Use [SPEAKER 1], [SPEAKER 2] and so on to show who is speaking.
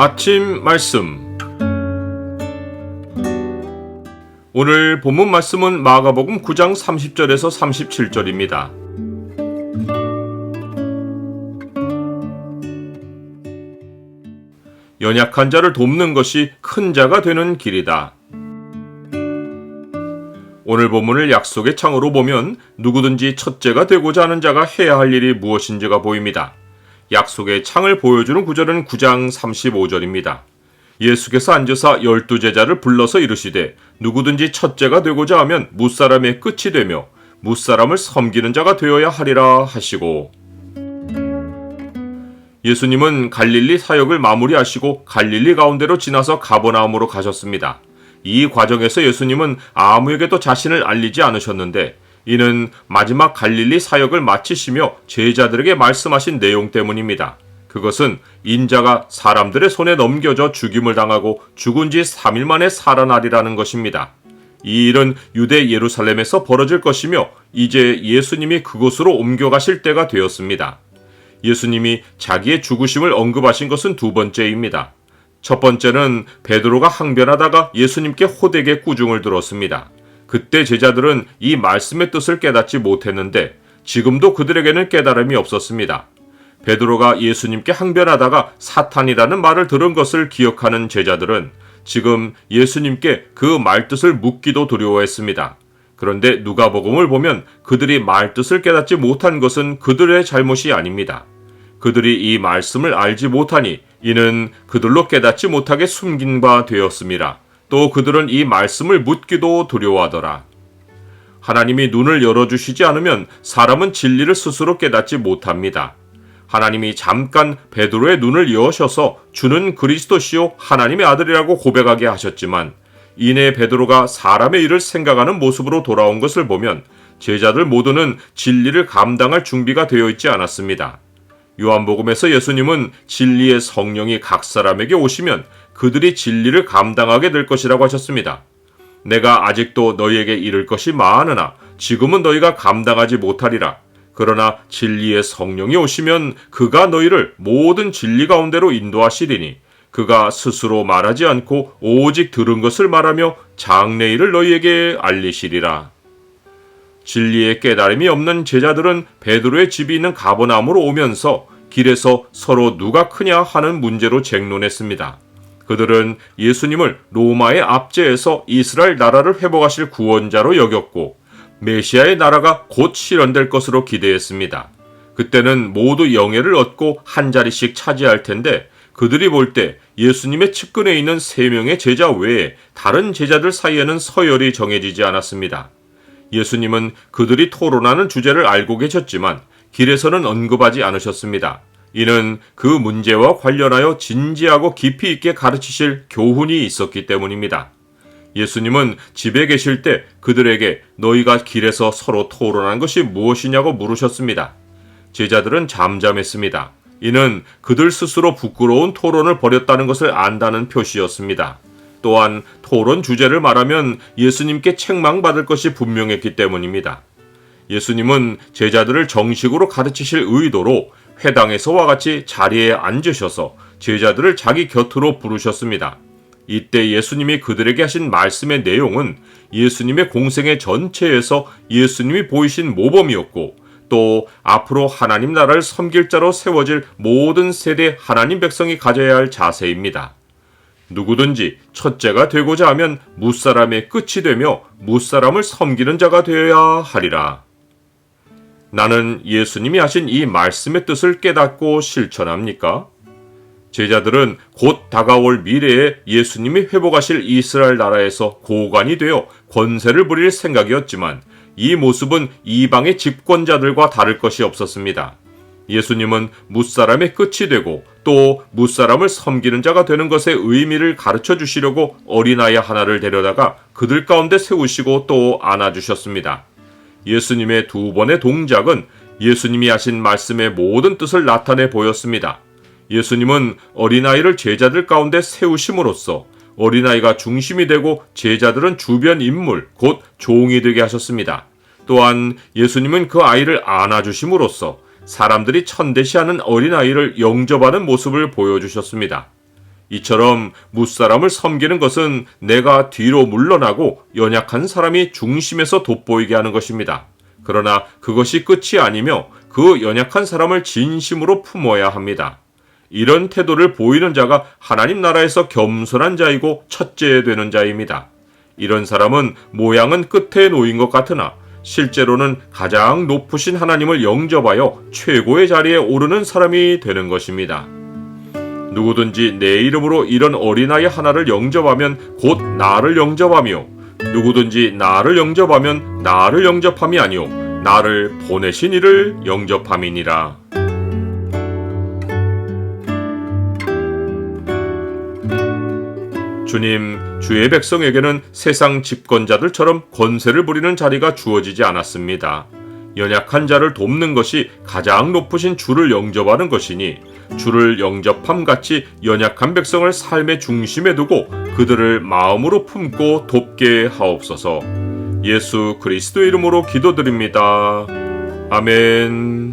[SPEAKER 1] 아침 말씀. 오늘 본문 말씀은 마가복음 9장 30절에서 37절입니다. 연약한 자를 돕는 것이 큰 자가 되는 길이다. 오늘 본문을 약속의 창으로 보면 누구든지 첫째가 되고자 하는 자가 해야 할 일이 무엇인지가 보입니다. 약속의 창을 보여주는 구절은 9장 35절입니다. 예수께서 앉으사 12제자를 불러서 이르시되 누구든지 첫째가 되고자 하면 무사람의 끝이 되며 무사람을 섬기는 자가 되어야 하리라 하시고, 예수님은 갈릴리 사역을 마무리하시고 갈릴리 가운데로 지나서 가버나움으로 가셨습니다. 이 과정에서 예수님은 아무에게도 자신을 알리지 않으셨는데, 이는 마지막 갈릴리 사역을 마치시며 제자들에게 말씀하신 내용 때문입니다. 그것은 인자가 사람들의 손에 넘겨져 죽임을 당하고 죽은 지 3일 만에 살아나리라는 것입니다. 이 일은 유대 예루살렘에서 벌어질 것이며 이제 예수님이 그곳으로 옮겨가실 때가 되었습니다. 예수님이 자기의 죽으심을 언급하신 것은 두 번째입니다. 첫 번째는 베드로가 항변하다가 예수님께 호되게 꾸중을 들었습니다. 그때 제자들은 이 말씀의 뜻을 깨닫지 못했는데 지금도 그들에게는 깨달음이 없었습니다. 베드로가 예수님께 항변하다가 사탄이라는 말을 들은 것을 기억하는 제자들은 지금 예수님께 그 말뜻을 묻기도 두려워했습니다. 그런데 누가복음을 보면 그들이 말뜻을 깨닫지 못한 것은 그들의 잘못이 아닙니다. 그들이 이 말씀을 알지 못하니 이는 그들로 깨닫지 못하게 숨긴 바 되었습니다. 또 그들은 이 말씀을 묻기도 두려워하더라. 하나님이 눈을 열어주시지 않으면 사람은 진리를 스스로 깨닫지 못합니다. 하나님이 잠깐 베드로의 눈을 여셔서 주는 그리스도시요 하나님의 아들이라고 고백하게 하셨지만 이내 베드로가 사람의 일을 생각하는 모습으로 돌아온 것을 보면 제자들 모두는 진리를 감당할 준비가 되어 있지 않았습니다. 요한복음에서 예수님은 진리의 성령이 각 사람에게 오시면 그들이 진리를 감당하게 될 것이라고 하셨습니다. 내가 아직도 너희에게 이를 것이 많으나 지금은 너희가 감당하지 못하리라. 그러나 진리의 성령이 오시면 그가 너희를 모든 진리 가운데로 인도하시리니 그가 스스로 말하지 않고 오직 들은 것을 말하며 장래일을 너희에게 알리시리라. 진리의 깨달음이 없는 제자들은 베드로의 집이 있는 가버나움으로 오면서 길에서 서로 누가 크냐 하는 문제로 쟁론했습니다. 그들은 예수님을 로마의 압제에서 이스라엘 나라를 회복하실 구원자로 여겼고 메시아의 나라가 곧 실현될 것으로 기대했습니다. 그때는 모두 영예를 얻고 한 자리씩 차지할 텐데 그들이 볼 때 예수님의 측근에 있는 3명의 제자 외에 다른 제자들 사이에는 서열이 정해지지 않았습니다. 예수님은 그들이 토론하는 주제를 알고 계셨지만 길에서는 언급하지 않으셨습니다. 이는 그 문제와 관련하여 진지하고 깊이 있게 가르치실 교훈이 있었기 때문입니다. 예수님은 집에 계실 때 그들에게 너희가 길에서 서로 토론한 것이 무엇이냐고 물으셨습니다. 제자들은 잠잠했습니다. 이는 그들 스스로 부끄러운 토론을 벌였다는 것을 안다는 표시였습니다. 또한 토론 주제를 말하면 예수님께 책망받을 것이 분명했기 때문입니다. 예수님은 제자들을 정식으로 가르치실 의도로 회당에서와 같이 자리에 앉으셔서 제자들을 자기 곁으로 부르셨습니다. 이때 예수님이 그들에게 하신 말씀의 내용은 예수님의 공생애 전체에서 예수님이 보이신 모범이었고 또 앞으로 하나님 나라를 섬길 자로 세워질 모든 세대 하나님 백성이 가져야 할 자세입니다. 누구든지 첫째가 되고자 하면 무사람의 끝이 되며 무사람을 섬기는 자가 되어야 하리라. 나는 예수님이 하신 이 말씀의 뜻을 깨닫고 실천합니까? 제자들은 곧 다가올 미래에 예수님이 회복하실 이스라엘 나라에서 고관이 되어 권세를 부릴 생각이었지만 이 모습은 이방의 집권자들과 다를 것이 없었습니다. 예수님은 무사람의 끝이 되고 또 무사람을 섬기는 자가 되는 것의 의미를 가르쳐 주시려고 어린아이 하나를 데려다가 그들 가운데 세우시고 또 안아주셨습니다. 예수님의 두 번의 동작은 예수님이 하신 말씀의 모든 뜻을 나타내 보였습니다. 예수님은 어린아이를 제자들 가운데 세우심으로써 어린아이가 중심이 되고 제자들은 주변 인물, 곧 종이 되게 하셨습니다. 또한 예수님은 그 아이를 안아주심으로써 사람들이 천대시하는 어린아이를 영접하는 모습을 보여주셨습니다. 이처럼 무사람을 섬기는 것은 내가 뒤로 물러나고 연약한 사람이 중심에서 돋보이게 하는 것입니다. 그러나 그것이 끝이 아니며 그 연약한 사람을 진심으로 품어야 합니다. 이런 태도를 보이는 자가 하나님 나라에서 겸손한 자이고 첫째 되는 자입니다. 이런 사람은 모양은 끝에 놓인 것 같으나 실제로는 가장 높으신 하나님을 영접하여 최고의 자리에 오르는 사람이 되는 것입니다. 누구든지 내 이름으로 이런 어린아이 하나를 영접하면 곧 나를 영접하며 누구든지 나를 영접하면 나를 영접함이 아니요 나를 보내신 이를 영접함이니라. 주님, 주의 백성에게는 세상 집권자들처럼 권세를 부리는 자리가 주어지지 않았습니다. 연약한 자를 돕는 것이 가장 높으신 주를 영접하는 것이니 주를 영접함 같이 연약한 백성을 삶의 중심에 두고 그들을 마음으로 품고 돕게 하옵소서. 예수 그리스도 이름으로 기도드립니다. 아멘.